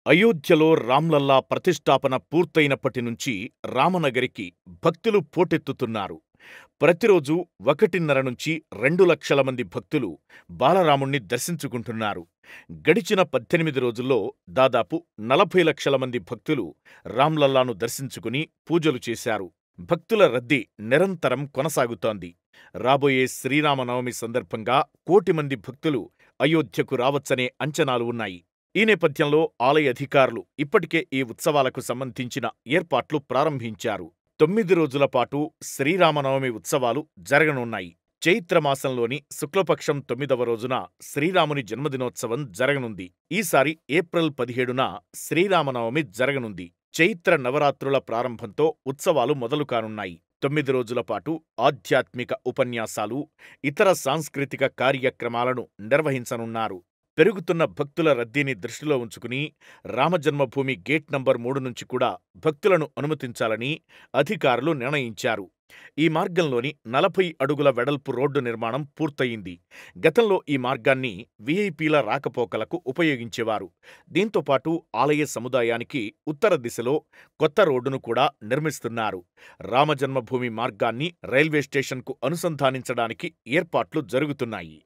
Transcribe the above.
అయోధ్యలో రాంలల్లా ప్రతిష్ఠాపన పూర్తయినప్పటినుంచి రామనగరికి భక్తులు పోటెత్తుతున్నారు. ప్రతిరోజూ 1.5 నుంచి 2 లక్షల మంది భక్తులు బాలరాముణ్ణి దర్శించుకుంటున్నారు. గడిచిన 18 రోజుల్లో దాదాపు 40 లక్షల మంది భక్తులు రాంలల్లాను దర్శించుకుని పూజలు చేశారు. భక్తుల రద్దీ నిరంతరం కొనసాగుతోంది. రాబోయే శ్రీరామనవమి సందర్భంగా 1 కోటి మంది భక్తులు అయోధ్యకు రావచ్చనే అంచనాలు ఉన్నాయి. ఈ నేపథ్యంలో ఆలయ అధికారులు ఇప్పటికే ఈ ఉత్సవాలకు సంబంధించిన ఏర్పాట్లు ప్రారంభించారు. 9 రోజుల పాటు శ్రీరామనవమి ఉత్సవాలు జరగనున్నాయి. చైత్రమాసంలోని శుక్లపక్షం 9వ రోజున శ్రీరాముని జన్మదినోత్సవం జరగనుంది. ఈసారి ఏప్రిల్ 17న శ్రీరామనవమి జరగనుంది. చైత్ర నవరాత్రుల ప్రారంభంతో ఉత్సవాలు మొదలు కానున్నాయి. 9 రోజుల పాటు ఆధ్యాత్మిక ఉపన్యాసాలు, ఇతర సాంస్కృతిక కార్యక్రమాలను నిర్వహించనున్నారు. పెరుగుతున్న భక్తుల రద్దీని దృష్టిలో ఉంచుకుని రామజన్మభూమి గేట్ నంబర్ 3 నుంచి కూడా భక్తులను అనుమతించాలని అధికారులు నిర్ణయించారు. ఈ మార్గంలోని 40 అడుగుల వెడల్పు రోడ్డు నిర్మాణం పూర్తయింది. గతంలో ఈ మార్గాన్ని వీఐపీల రాకపోకలకు ఉపయోగించేవారు. దీంతోపాటు ఆలయ సముదాయానికి ఉత్తర దిశలో కొత్త రోడ్డును కూడా నిర్మిస్తున్నారు. రామజన్మభూమి మార్గాన్ని రైల్వే స్టేషన్కు అనుసంధానించడానికి ఏర్పాట్లు జరుగుతున్నాయి.